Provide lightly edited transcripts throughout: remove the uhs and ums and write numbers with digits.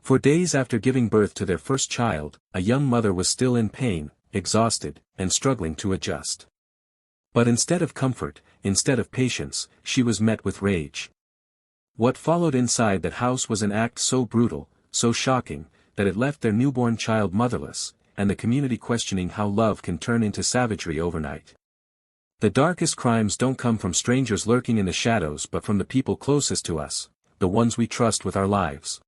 For days after giving birth to their first child, a young mother was still in pain, exhausted, and struggling to adjust. But instead of comfort, instead of patience, she was met with rage. What followed inside that house was an act so brutal, so shocking, that it left their newborn child motherless, and the community questioning how love can turn into savagery overnight. The darkest crimes don't come from strangers lurking in the shadows but from the people closest to us, the ones we trust with our lives.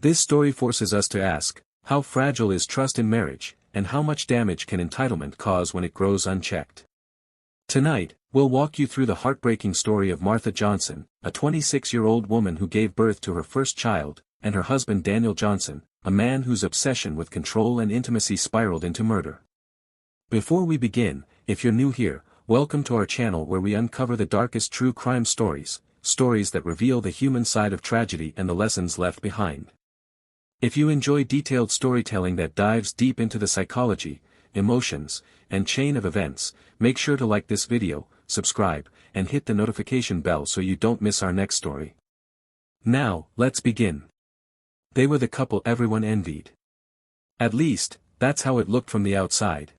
This story forces us to ask, how fragile is trust in marriage, and how much damage can entitlement cause when it grows unchecked? Tonight, we'll walk you through the heartbreaking story of Martha Johnson, a 26-year-old woman who gave birth to her first child, and her husband Daniel Johnson, a man whose obsession with control and intimacy spiraled into murder. Before we begin, if you're new here, welcome to our channel where we uncover the darkest true crime stories, stories that reveal the human side of tragedy and the lessons left behind. If you enjoy detailed storytelling that dives deep into the psychology, emotions, and chain of events, make sure to like this video, subscribe, and hit the notification bell so you don't miss our next story. Now, let's begin. They were the couple everyone envied. At least, that's how it looked from the outside.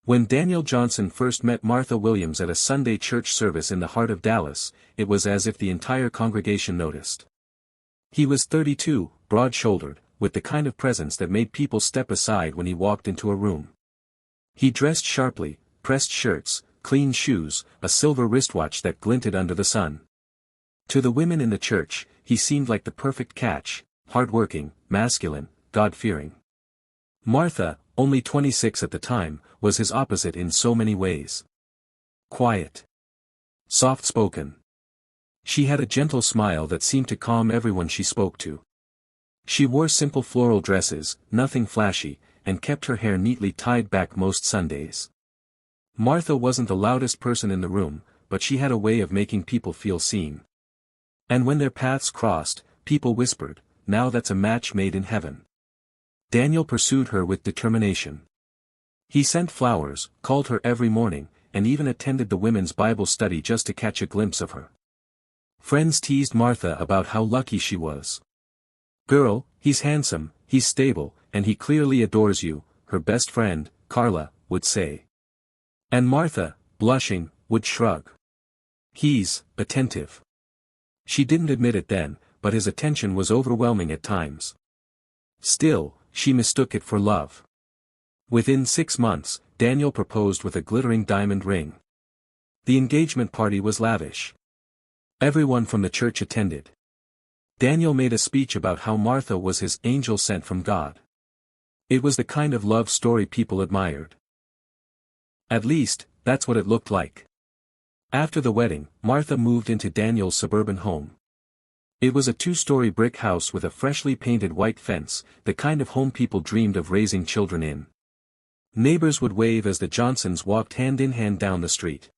When Daniel Johnson first met Martha Williams at a Sunday church service in the heart of Dallas, it was as if the entire congregation noticed. He was 32, broad-shouldered, with the kind of presence that made people step aside when he walked into a room. He dressed sharply, pressed shirts, clean shoes, a silver wristwatch that glinted under the sun. To the women in the church, he seemed like the perfect catch, hard-working, masculine, God-fearing. Martha, only 26 at the time, was his opposite in so many ways. Quiet. Soft-spoken. She had a gentle smile that seemed to calm everyone she spoke to. She wore simple floral dresses, nothing flashy, and kept her hair neatly tied back most Sundays. Martha wasn't the loudest person in the room, but she had a way of making people feel seen. And when their paths crossed, people whispered, "Now that's a match made in heaven." Daniel pursued her with determination. He sent flowers, called her every morning, and even attended the women's Bible study just to catch a glimpse of her. Friends teased Martha about how lucky she was. "Girl, he's handsome, he's stable, and he clearly adores you," her best friend, Carla, would say. And Martha, blushing, would shrug. "He's attentive." She didn't admit it then, but his attention was overwhelming at times. Still, she mistook it for love. Within 6 months, Daniel proposed with a glittering diamond ring. The engagement party was lavish. Everyone from the church attended. Daniel made a speech about how Martha was his angel sent from God. It was the kind of love story people admired. At least, that's what it looked like. After the wedding, Martha moved into Daniel's suburban home. It was a 2-story brick house with a freshly painted white fence, the kind of home people dreamed of raising children in. Neighbors would wave as the Johnsons walked hand in hand down the street.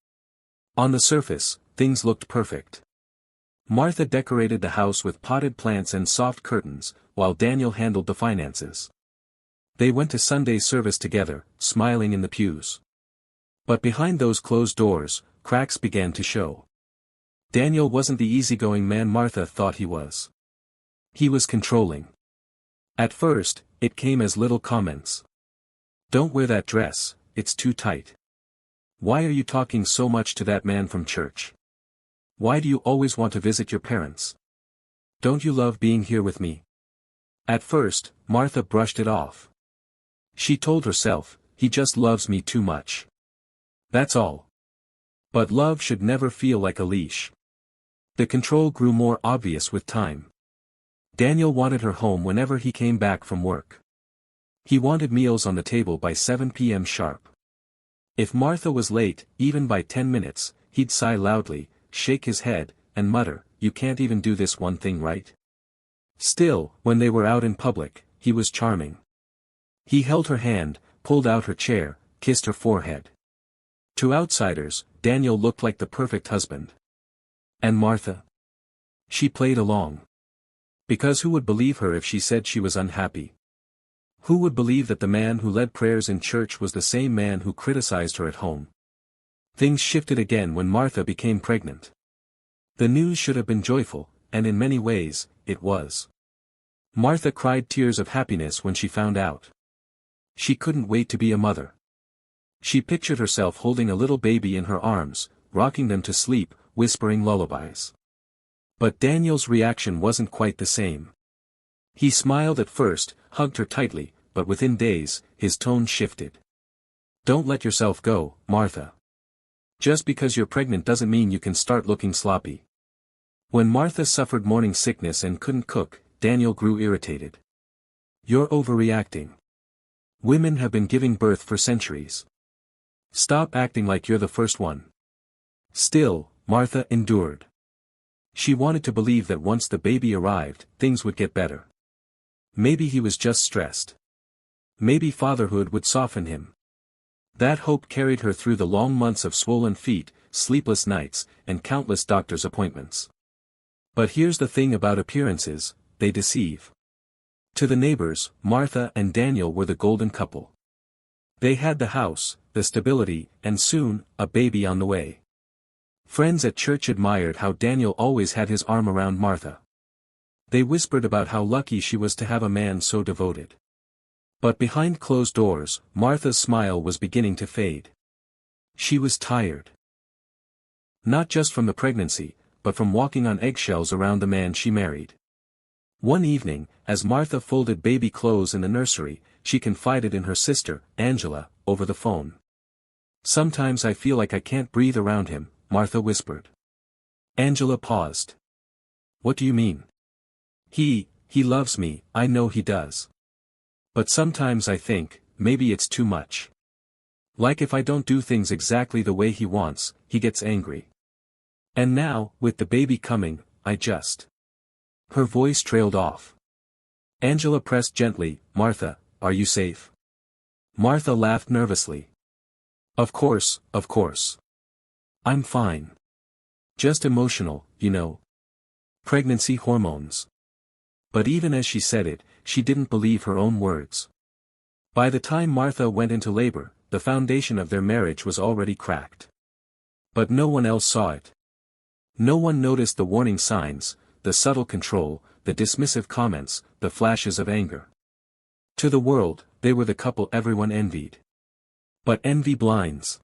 On the surface, things looked perfect. Martha decorated the house with potted plants and soft curtains, while Daniel handled the finances. They went to Sunday service together, smiling in the pews. But behind those closed doors, cracks began to show. Daniel wasn't the easygoing man Martha thought he was. He was controlling. At first, it came as little comments. "Don't wear that dress, it's too tight. Why are you talking so much to that man from church? Why do you always want to visit your parents? Don't you love being here with me?" At first, Martha brushed it off. She told herself, "He just loves me too much. That's all." But love should never feel like a leash. The control grew more obvious with time. Daniel wanted her home whenever he came back from work. He wanted meals on the table by 7 p.m. sharp. If Martha was late, even by 10 minutes, he'd sigh loudly, shake his head, and mutter, "You can't even do this one thing right." Still, when they were out in public, he was charming. He held her hand, pulled out her chair, kissed her forehead. To outsiders, Daniel looked like the perfect husband. And Martha? She played along. Because who would believe her if she said she was unhappy? Who would believe that the man who led prayers in church was the same man who criticized her at home? Things shifted again when Martha became pregnant. The news should have been joyful, and in many ways, it was. Martha cried tears of happiness when she found out. She couldn't wait to be a mother. She pictured herself holding a little baby in her arms, rocking them to sleep, whispering lullabies. But Daniel's reaction wasn't quite the same. He smiled at first, hugged her tightly, but within days, his tone shifted. "Don't let yourself go, Martha. Just because you're pregnant doesn't mean you can start looking sloppy." When Martha suffered morning sickness and couldn't cook, Daniel grew irritated. "You're overreacting. Women have been giving birth for centuries. Stop acting like you're the first one." Still, Martha endured. She wanted to believe that once the baby arrived, things would get better. Maybe he was just stressed. Maybe fatherhood would soften him. That hope carried her through the long months of swollen feet, sleepless nights, and countless doctor's appointments. But here's the thing about appearances, they deceive. To the neighbors, Martha and Daniel were the golden couple. They had the house, the stability, and soon, a baby on the way. Friends at church admired how Daniel always had his arm around Martha. They whispered about how lucky she was to have a man so devoted. But behind closed doors, Martha's smile was beginning to fade. She was tired. Not just from the pregnancy, but from walking on eggshells around the man she married. One evening, as Martha folded baby clothes in the nursery, she confided in her sister, Angela, over the phone. "Sometimes I feel like I can't breathe around him," Martha whispered. Angela paused. "What do you mean?" He loves me, I know he does. But sometimes I think, maybe it's too much. Like if I don't do things exactly the way he wants, he gets angry. And now, with the baby coming, I just..." Her voice trailed off. Angela pressed gently, "Martha, are you safe?" Martha laughed nervously. Of course. I'm fine. Just emotional, you know. Pregnancy hormones." But even as she said it, she didn't believe her own words. By the time Martha went into labor, the foundation of their marriage was already cracked. But no one else saw it. No one noticed the warning signs, the subtle control, the dismissive comments, the flashes of anger. To the world, they were the couple everyone envied. But envy blinds.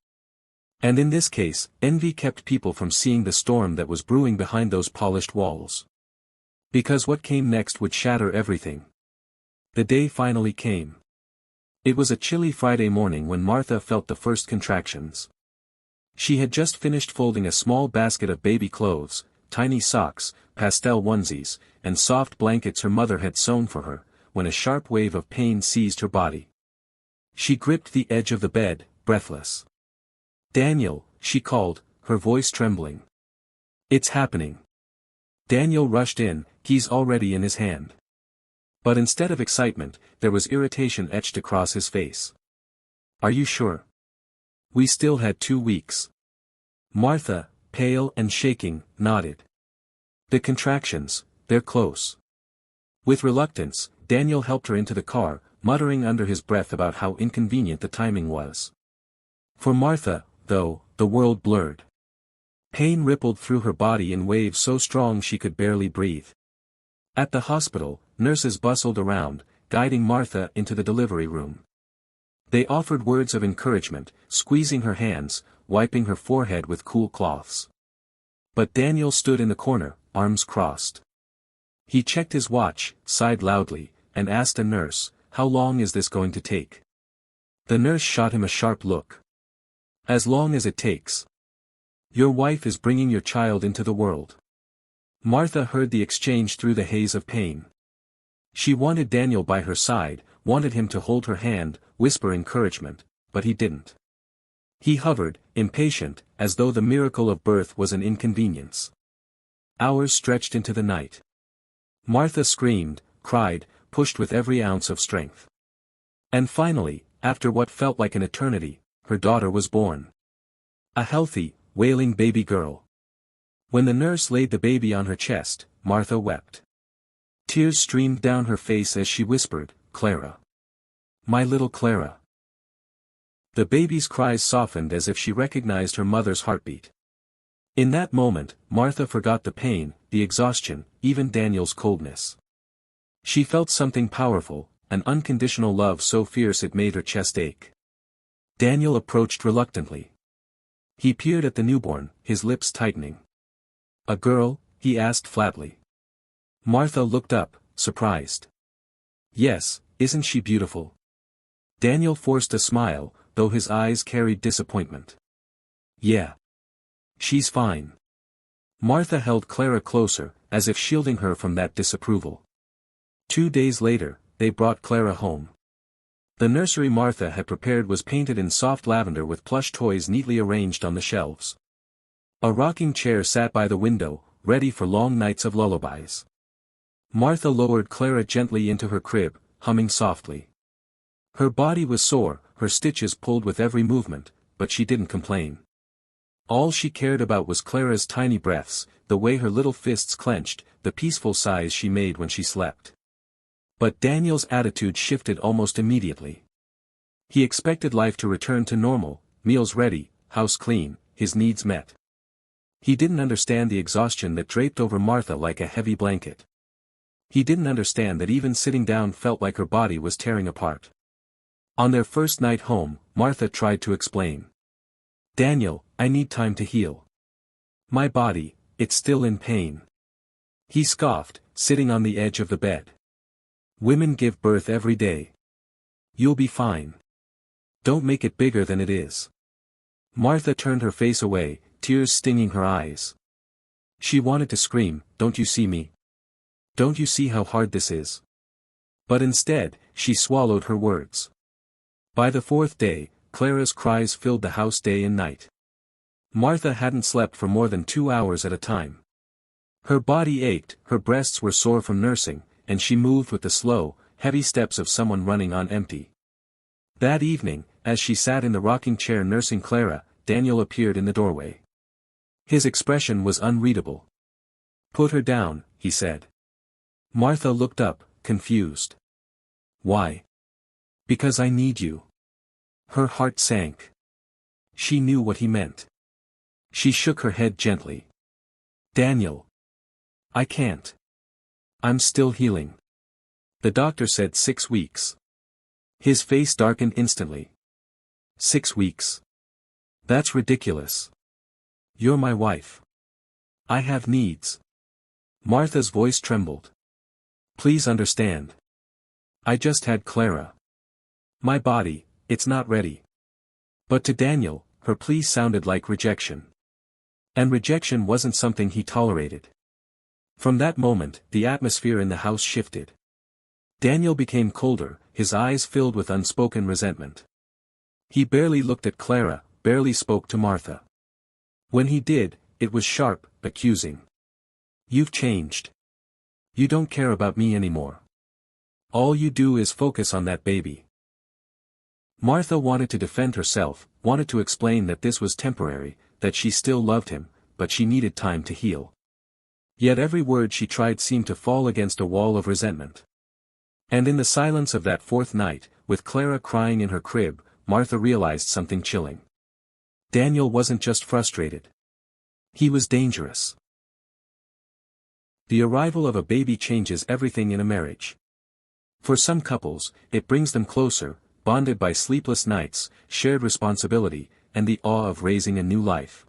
And in this case, envy kept people from seeing the storm that was brewing behind those polished walls. Because what came next would shatter everything. The day finally came. It was a chilly Friday morning when Martha felt the first contractions. She had just finished folding a small basket of baby clothes, tiny socks, pastel onesies, and soft blankets her mother had sewn for her, when a sharp wave of pain seized her body. She gripped the edge of the bed, breathless. "Daniel," she called, her voice trembling. "It's happening." Daniel rushed in, keys already in his hand. But instead of excitement, there was irritation etched across his face. "Are you sure? We still had 2 weeks." Martha, pale and shaking, nodded. "The contractions, they're close." With reluctance, Daniel helped her into the car, muttering under his breath about how inconvenient the timing was. For Martha, though, the world blurred. Pain rippled through her body in waves so strong she could barely breathe. At the hospital, nurses bustled around, guiding Martha into the delivery room. They offered words of encouragement, squeezing her hands, wiping her forehead with cool cloths. But Daniel stood in the corner, arms crossed. He checked his watch, sighed loudly, and asked a nurse, "How long is this going to take?" The nurse shot him a sharp look. "As long as it takes. Your wife is bringing your child into the world." Martha heard the exchange through the haze of pain. She wanted Daniel by her side, wanted him to hold her hand, whisper encouragement, but he didn't. He hovered, impatient, as though the miracle of birth was an inconvenience. Hours stretched into the night. Martha screamed, cried, pushed with every ounce of strength. And finally, after what felt like an eternity, her daughter was born. A healthy, wailing baby girl. When the nurse laid the baby on her chest, Martha wept. Tears streamed down her face as she whispered, "Clara. My little Clara." The baby's cries softened as if she recognized her mother's heartbeat. In that moment, Martha forgot the pain, the exhaustion, even Daniel's coldness. She felt something powerful, an unconditional love so fierce it made her chest ache. Daniel approached reluctantly. He peered at the newborn, his lips tightening. "A girl?" he asked flatly. Martha looked up, surprised. "Yes, isn't she beautiful?" Daniel forced a smile, though his eyes carried disappointment. "Yeah. She's fine." Martha held Clara closer, as if shielding her from that disapproval. 2 days later, they brought Clara home. The nursery Martha had prepared was painted in soft lavender with plush toys neatly arranged on the shelves. A rocking chair sat by the window, ready for long nights of lullabies. Martha lowered Clara gently into her crib, humming softly. Her body was sore, her stitches pulled with every movement, but she didn't complain. All she cared about was Clara's tiny breaths, the way her little fists clenched, the peaceful sighs she made when she slept. But Daniel's attitude shifted almost immediately. He expected life to return to normal, meals ready, house clean, his needs met. He didn't understand the exhaustion that draped over Martha like a heavy blanket. He didn't understand that even sitting down felt like her body was tearing apart. On their first night home, Martha tried to explain. "Daniel, I need time to heal. My body, it's still in pain." He scoffed, sitting on the edge of the bed. "Women give birth every day. You'll be fine. Don't make it bigger than it is." Martha turned her face away, tears stinging her eyes. She wanted to scream, "Don't you see me? Don't you see how hard this is?" But instead, she swallowed her words. By the 4th day, Clara's cries filled the house day and night. Martha hadn't slept for more than 2 hours at a time. Her body ached, her breasts were sore from nursing, and she moved with the slow, heavy steps of someone running on empty. That evening, as she sat in the rocking chair nursing Clara, Daniel appeared in the doorway. His expression was unreadable. "Put her down," he said. Martha looked up, confused. "Why?" "Because I need you." Her heart sank. She knew what he meant. She shook her head gently. "Daniel. I can't. I'm still healing. The doctor said 6 weeks." His face darkened instantly. 6 weeks. That's ridiculous. You're my wife. I have needs. Martha's voice trembled. "Please understand. I just had Clara. My body, it's not ready." But to Daniel, her plea sounded like rejection. And rejection wasn't something he tolerated. From that moment, the atmosphere in the house shifted. Daniel became colder, his eyes filled with unspoken resentment. He barely looked at Clara, barely spoke to Martha. When he did, it was sharp, accusing. "You've changed. You don't care about me anymore. All you do is focus on that baby." Martha wanted to defend herself, wanted to explain that this was temporary, that she still loved him, but she needed time to heal. Yet every word she tried seemed to fall against a wall of resentment. And in the silence of that 4th night, with Clara crying in her crib, Martha realized something chilling. Daniel wasn't just frustrated. He was dangerous. The arrival of a baby changes everything in a marriage. For some couples, it brings them closer, bonded by sleepless nights, shared responsibility, and the awe of raising a new life.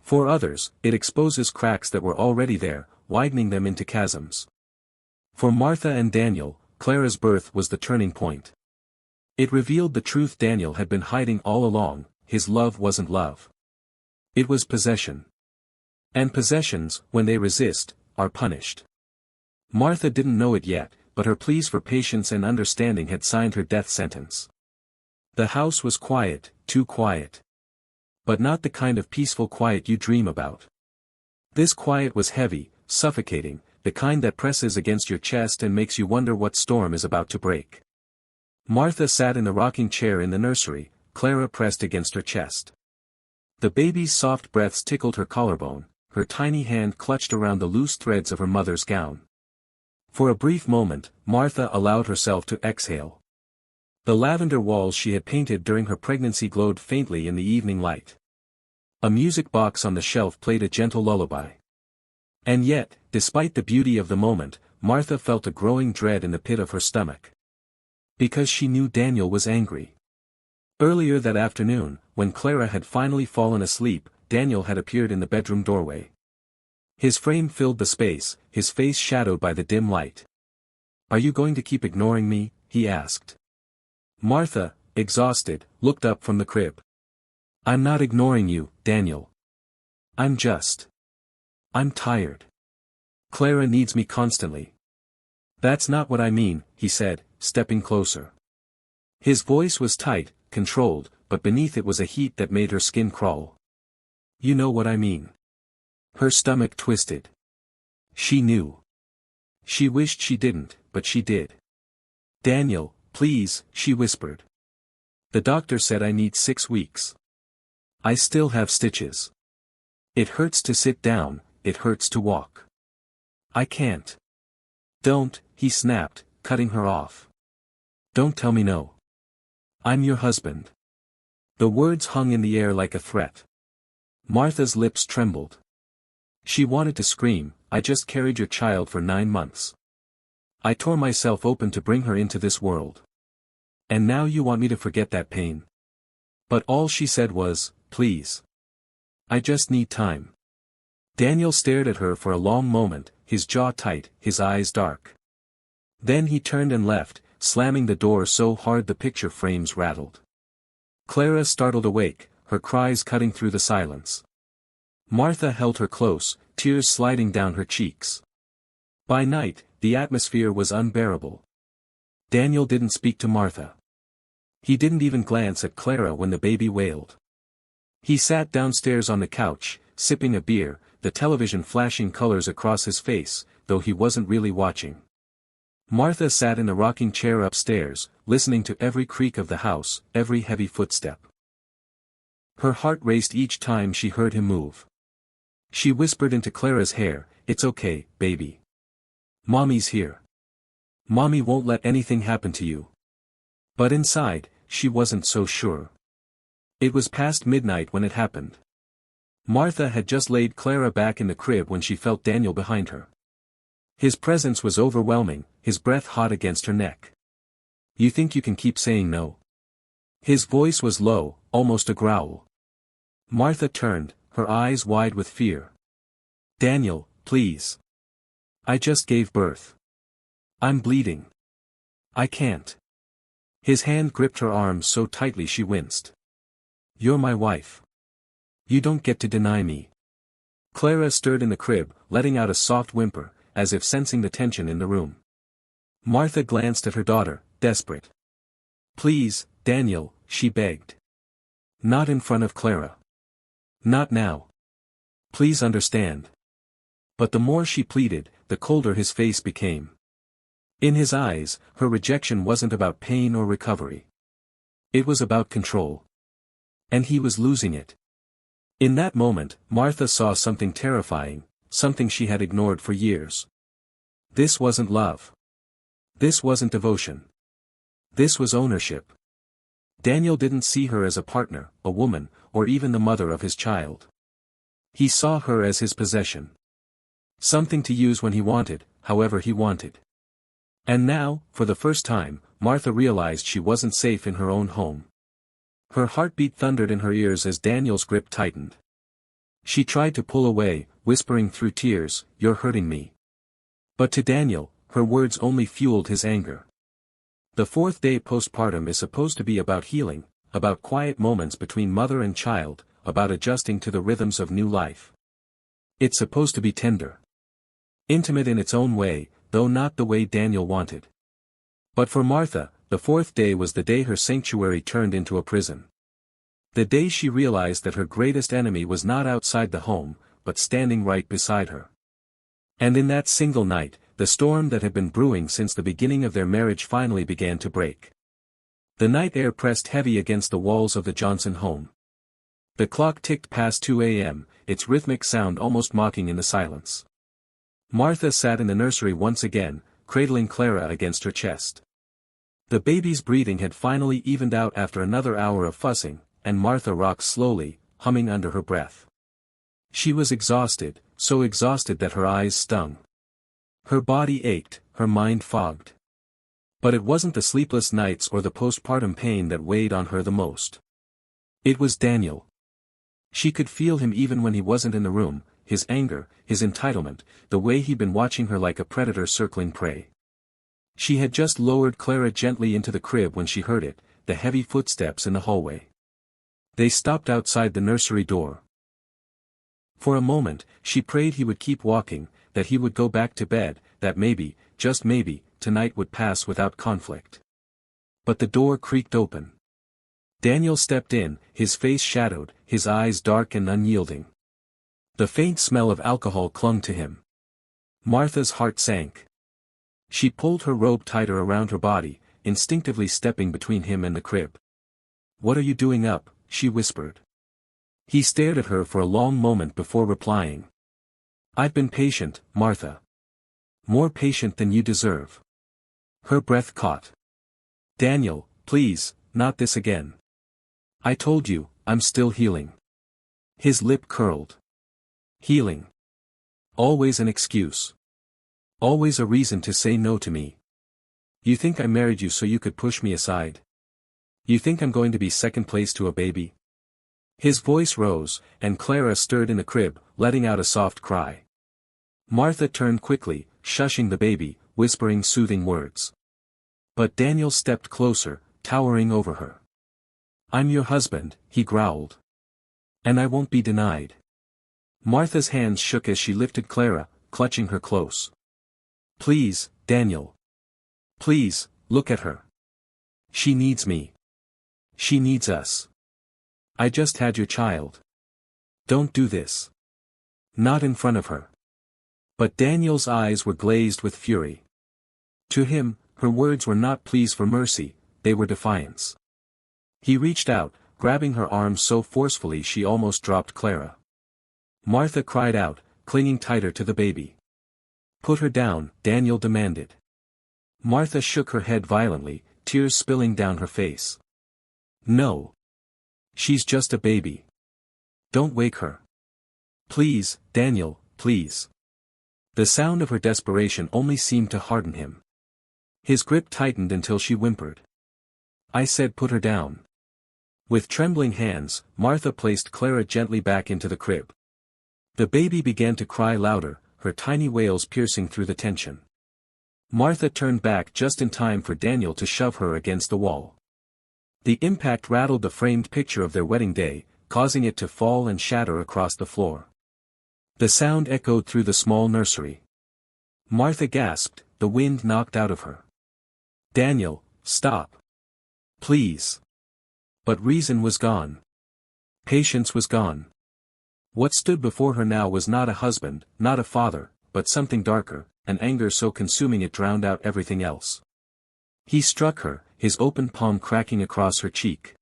For others, it exposes cracks that were already there, widening them into chasms. For Martha and Daniel, Clara's birth was the turning point. It revealed the truth Daniel had been hiding all along: his love wasn't love. It was possession. And possessions, when they resist, are punished. Martha didn't know it yet, but her pleas for patience and understanding had signed her death sentence. The house was quiet, too quiet. But not the kind of peaceful quiet you dream about. This quiet was heavy, suffocating, the kind that presses against your chest and makes you wonder what storm is about to break. Martha sat in the rocking chair in the nursery, Clara pressed against her chest. The baby's soft breaths tickled her collarbone, her tiny hand clutched around the loose threads of her mother's gown. For a brief moment, Martha allowed herself to exhale. The lavender walls she had painted during her pregnancy glowed faintly in the evening light. A music box on the shelf played a gentle lullaby. And yet, despite the beauty of the moment, Martha felt a growing dread in the pit of her stomach. Because she knew Daniel was angry. Earlier that afternoon, when Clara had finally fallen asleep, Daniel had appeared in the bedroom doorway. His frame filled the space, his face shadowed by the dim light. "Are you going to keep ignoring me?" he asked. Martha, exhausted, looked up from the crib. "I'm not ignoring you, Daniel. I'm tired. Clara needs me constantly." "That's not what I mean," he said, stepping closer. His voice was tight, controlled, but beneath it was a heat that made her skin crawl. "You know what I mean." Her stomach twisted. She knew. She wished she didn't, but she did. "Daniel, please," she whispered. "The doctor said I need 6 weeks. I still have stitches. It hurts to sit down, it hurts to walk. I can't." "Don't," he snapped, cutting her off. "Don't tell me no. I'm your husband." The words hung in the air like a threat. Martha's lips trembled. She wanted to scream, "I just carried your child for 9 months. I tore myself open to bring her into this world. And now you want me to forget that pain?" But all she said was, "Please. I just need time." Daniel stared at her for a long moment, his jaw tight, his eyes dark. Then he turned and left, slamming the door so hard the picture frames rattled. Clara startled awake, her cries cutting through the silence. Martha held her close, tears sliding down her cheeks. By night, the atmosphere was unbearable. Daniel didn't speak to Martha. He didn't even glance at Clara when the baby wailed. He sat downstairs on the couch, sipping a beer, the television flashing colors across his face, though he wasn't really watching. Martha sat in the rocking chair upstairs, listening to every creak of the house, every heavy footstep. Her heart raced each time she heard him move. She whispered into Clara's hair, "It's okay, baby. Mommy's here. Mommy won't let anything happen to you." But inside, she wasn't so sure. It was past midnight when it happened. Martha had just laid Clara back in the crib when she felt Daniel behind her. His presence was overwhelming, his breath hot against her neck. "You think you can keep saying no?" His voice was low, almost a growl. Martha turned, her eyes wide with fear. "Daniel, please. I just gave birth. I'm bleeding. I can't." His hand gripped her arm so tightly she winced. "You're my wife. You don't get to deny me." Clara stirred in the crib, letting out a soft whimper, as if sensing the tension in the room. Martha glanced at her daughter, desperate. "Please, Daniel," she begged. "Not in front of Clara. Not now. Please understand." But the more she pleaded, the colder his face became. In his eyes, her rejection wasn't about pain or recovery. It was about control. And he was losing it. In that moment, Martha saw something terrifying, something she had ignored for years. This wasn't love. This wasn't devotion. This was ownership. Daniel didn't see her as a partner, a woman, or even the mother of his child. He saw her as his possession. Something to use when he wanted, however he wanted. And now, for the first time, Martha realized she wasn't safe in her own home. Her heartbeat thundered in her ears as Daniel's grip tightened. She tried to pull away, whispering through tears, "You're hurting me." But to Daniel, her words only fueled his anger. The 4th day postpartum is supposed to be about healing, about quiet moments between mother and child, about adjusting to the rhythms of new life. It's supposed to be tender. Intimate in its own way, though not the way Daniel wanted. But for Martha, the 4th day was the day her sanctuary turned into a prison. The day she realized that her greatest enemy was not outside the home, but standing right beside her. And in that single night, the storm that had been brewing since the beginning of their marriage finally began to break. The night air pressed heavy against the walls of the Johnson home. The clock ticked past 2 a.m., its rhythmic sound almost mocking in the silence. Martha sat in the nursery once again, cradling Clara against her chest. The baby's breathing had finally evened out after another hour of fussing, and Martha rocked slowly, humming under her breath. She was exhausted, so exhausted that her eyes stung. Her body ached, her mind fogged. But it wasn't the sleepless nights or the postpartum pain that weighed on her the most. It was Daniel. She could feel him even when he wasn't in the room, his anger, his entitlement, the way he'd been watching her like a predator circling prey. She had just lowered Clara gently into the crib when she heard it, the heavy footsteps in the hallway. They stopped outside the nursery door. For a moment, she prayed he would keep walking, that he would go back to bed, that maybe, just maybe, tonight would pass without conflict. But the door creaked open. Daniel stepped in, his face shadowed, his eyes dark and unyielding. The faint smell of alcohol clung to him. Martha's heart sank. She pulled her robe tighter around her body, instinctively stepping between him and the crib. "What are you doing up?" she whispered. He stared at her for a long moment before replying. "I've been patient, Martha. More patient than you deserve." Her breath caught. "Daniel, please, not this again. I told you, I'm still healing." His lip curled. Healing. Always an excuse. Always a reason to say no to me. You think I married you so you could push me aside? You think I'm going to be second place to a baby? His voice rose, and Clara stirred in the crib, letting out a soft cry. Martha turned quickly, shushing the baby, whispering soothing words. But Daniel stepped closer, towering over her. "I'm your husband," he growled. "And I won't be denied." Martha's hands shook as she lifted Clara, clutching her close. "Please, Daniel. Please, look at her. She needs me. She needs us. I just had your child. Don't do this. Not in front of her." But Daniel's eyes were glazed with fury. To him, her words were not pleas for mercy, they were defiance. He reached out, grabbing her arms so forcefully she almost dropped Clara. Martha cried out, clinging tighter to the baby. "Put her down," Daniel demanded. Martha shook her head violently, tears spilling down her face. "No. She's just a baby. Don't wake her. Please, Daniel, please." The sound of her desperation only seemed to harden him. His grip tightened until she whimpered. "I said put her down." With trembling hands, Martha placed Clara gently back into the crib. The baby began to cry louder, her tiny wails piercing through the tension. Martha turned back just in time for Daniel to shove her against the wall. The impact rattled the framed picture of their wedding day, causing it to fall and shatter across the floor. The sound echoed through the small nursery. Martha gasped, the wind knocked out of her. "Daniel, stop. Please." But reason was gone. Patience was gone. What stood before her now was not a husband, not a father, but something darker, an anger so consuming it drowned out everything else. He struck her, his open palm cracking across her cheek.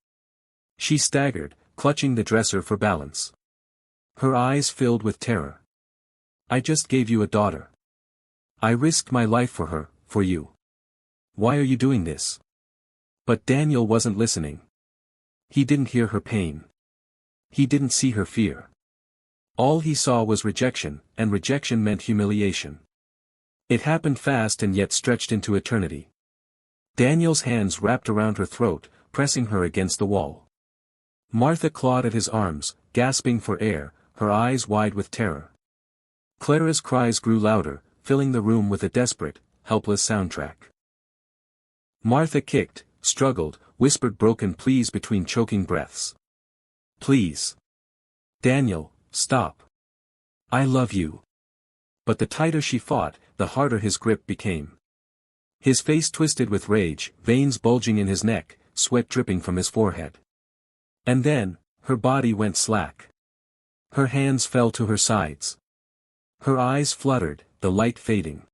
She staggered, clutching the dresser for balance. Her eyes filled with terror. "I just gave you a daughter. I risked my life for her, for you. Why are you doing this?" But Daniel wasn't listening. He didn't hear her pain. He didn't see her fear. All he saw was rejection, and rejection meant humiliation. It happened fast and yet stretched into eternity. Daniel's hands wrapped around her throat, pressing her against the wall. Martha clawed at his arms, gasping for air, her eyes wide with terror. Clara's cries grew louder, filling the room with a desperate, helpless soundtrack. Martha kicked, struggled, whispered broken pleas between choking breaths. "Please. Daniel, stop. I love you." But the tighter she fought, the harder his grip became. His face twisted with rage, veins bulging in his neck, sweat dripping from his forehead. And then, her body went slack. Her hands fell to her sides. Her eyes fluttered, the light fading.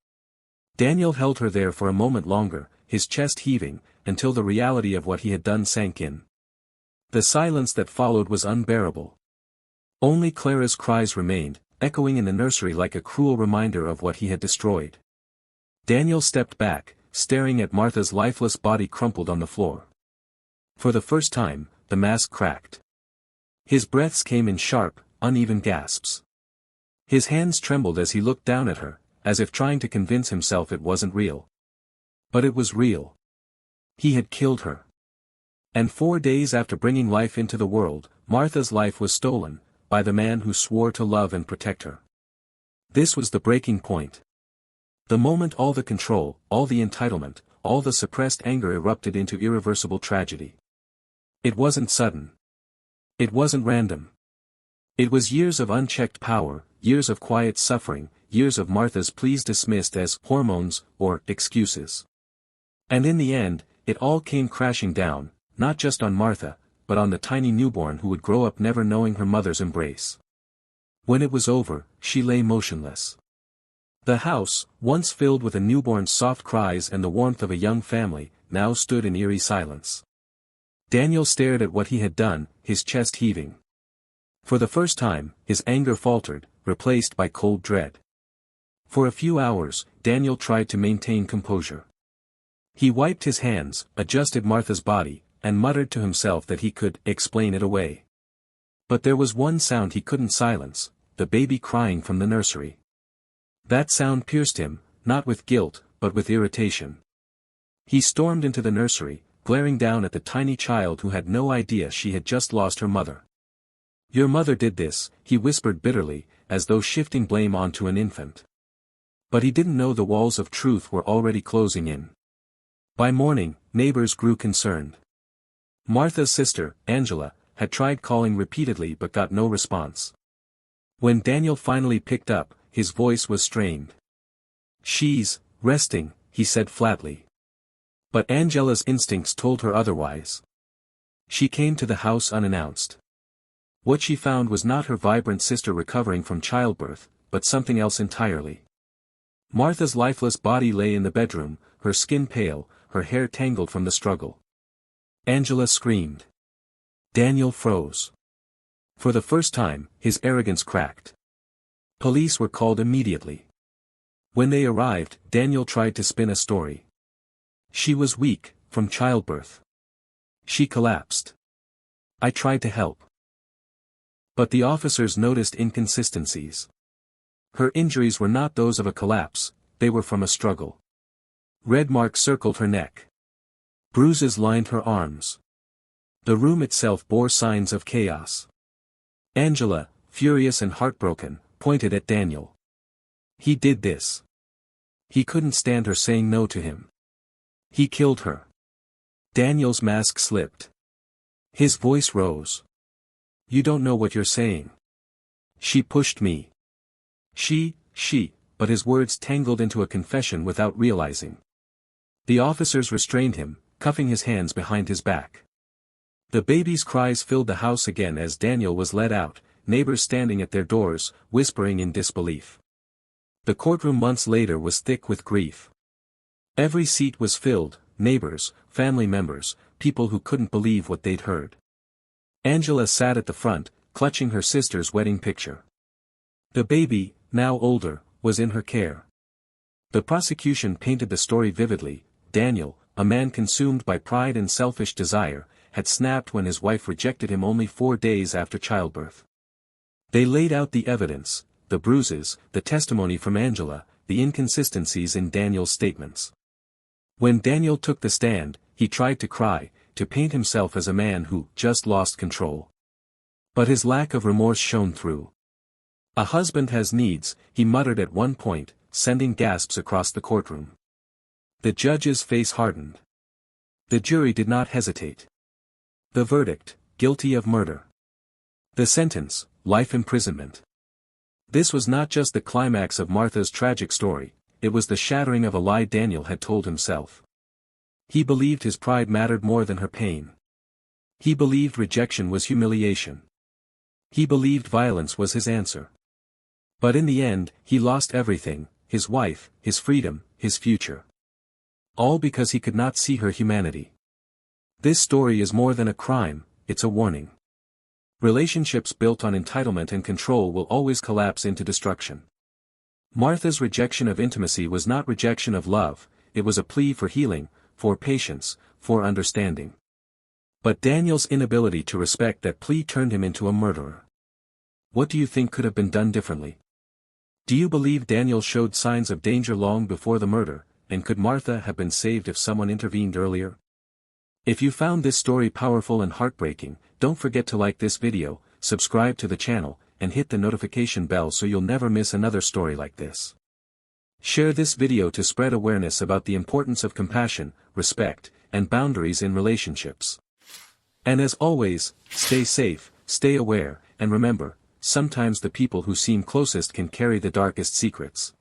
Daniel held her there for a moment longer, his chest heaving, until the reality of what he had done sank in. The silence that followed was unbearable. Only Clara's cries remained, echoing in the nursery like a cruel reminder of what he had destroyed. Daniel stepped back, staring at Martha's lifeless body crumpled on the floor. For the first time, the mask cracked. His breaths came in sharp, uneven gasps. His hands trembled as he looked down at her, as if trying to convince himself it wasn't real. But it was real. He had killed her. And 4 days after bringing life into the world, Martha's life was stolen, by the man who swore to love and protect her. This was the breaking point. The moment all the control, all the entitlement, all the suppressed anger erupted into irreversible tragedy. It wasn't sudden. It wasn't random. It was years of unchecked power, years of quiet suffering, years of Martha's pleas dismissed as hormones or excuses. And in the end, it all came crashing down, not just on Martha, but on the tiny newborn who would grow up never knowing her mother's embrace. When it was over, she lay motionless. The house, once filled with a newborn's soft cries and the warmth of a young family, now stood in eerie silence. Daniel stared at what he had done, his chest heaving. For the first time, his anger faltered, replaced by cold dread. For a few hours, Daniel tried to maintain composure. He wiped his hands, adjusted Martha's body, and muttered to himself that he could explain it away. But there was one sound he couldn't silence, the baby crying from the nursery. That sound pierced him, not with guilt, but with irritation. He stormed into the nursery, glaring down at the tiny child who had no idea she had just lost her mother. "Your mother did this," he whispered bitterly, as though shifting blame onto an infant. But he didn't know the walls of truth were already closing in. By morning, neighbors grew concerned. Martha's sister, Angela, had tried calling repeatedly but got no response. When Daniel finally picked up, his voice was strained. "She's resting," he said flatly. But Angela's instincts told her otherwise. She came to the house unannounced. What she found was not her vibrant sister recovering from childbirth, but something else entirely. Martha's lifeless body lay in the bedroom, her skin pale, her hair tangled from the struggle. Angela screamed. Daniel froze. For the first time, his arrogance cracked. Police were called immediately. When they arrived, Daniel tried to spin a story. She was weak, from childbirth. She collapsed. I tried to help. But the officers noticed inconsistencies. Her injuries were not those of a collapse, they were from a struggle. Red marks circled her neck. Bruises lined her arms. The room itself bore signs of chaos. Angela, furious and heartbroken, pointed at Daniel. He did this. He couldn't stand her saying no to him. He killed her. Daniel's mask slipped. His voice rose. You don't know what you're saying. She pushed me. She, but his words tangled into a confession without realizing. The officers restrained him, cuffing his hands behind his back. The baby's cries filled the house again as Daniel was led out, neighbors standing at their doors, whispering in disbelief. The courtroom months later was thick with grief. Every seat was filled, neighbors, family members, people who couldn't believe what they'd heard. Angela sat at the front, clutching her sister's wedding picture. The baby, now older, was in her care. The prosecution painted the story vividly. Daniel, a man consumed by pride and selfish desire, had snapped when his wife rejected him only 4 days after childbirth. They laid out the evidence, the bruises, the testimony from Angela, the inconsistencies in Daniel's statements. When Daniel took the stand, he tried to cry, to paint himself as a man who just lost control. But his lack of remorse shone through. A husband has needs, he muttered at one point, sending gasps across the courtroom. The judge's face hardened. The jury did not hesitate. The verdict, guilty of murder. The sentence, life imprisonment. This was not just the climax of Martha's tragic story, it was the shattering of a lie Daniel had told himself. He believed his pride mattered more than her pain. He believed rejection was humiliation. He believed violence was his answer. But in the end, he lost everything, his wife, his freedom, his future. All because he could not see her humanity. This story is more than a crime, it's a warning. Relationships built on entitlement and control will always collapse into destruction. Martha's rejection of intimacy was not rejection of love, it was a plea for healing, for patience, for understanding. But Daniel's inability to respect that plea turned him into a murderer. What do you think could have been done differently? Do you believe Daniel showed signs of danger long before the murder, and could Martha have been saved if someone intervened earlier? If you found this story powerful and heartbreaking, don't forget to like this video, subscribe to the channel, and hit the notification bell so you'll never miss another story like this. Share this video to spread awareness about the importance of compassion, respect, and boundaries in relationships. And as always, stay safe, stay aware, and remember, sometimes the people who seem closest can carry the darkest secrets.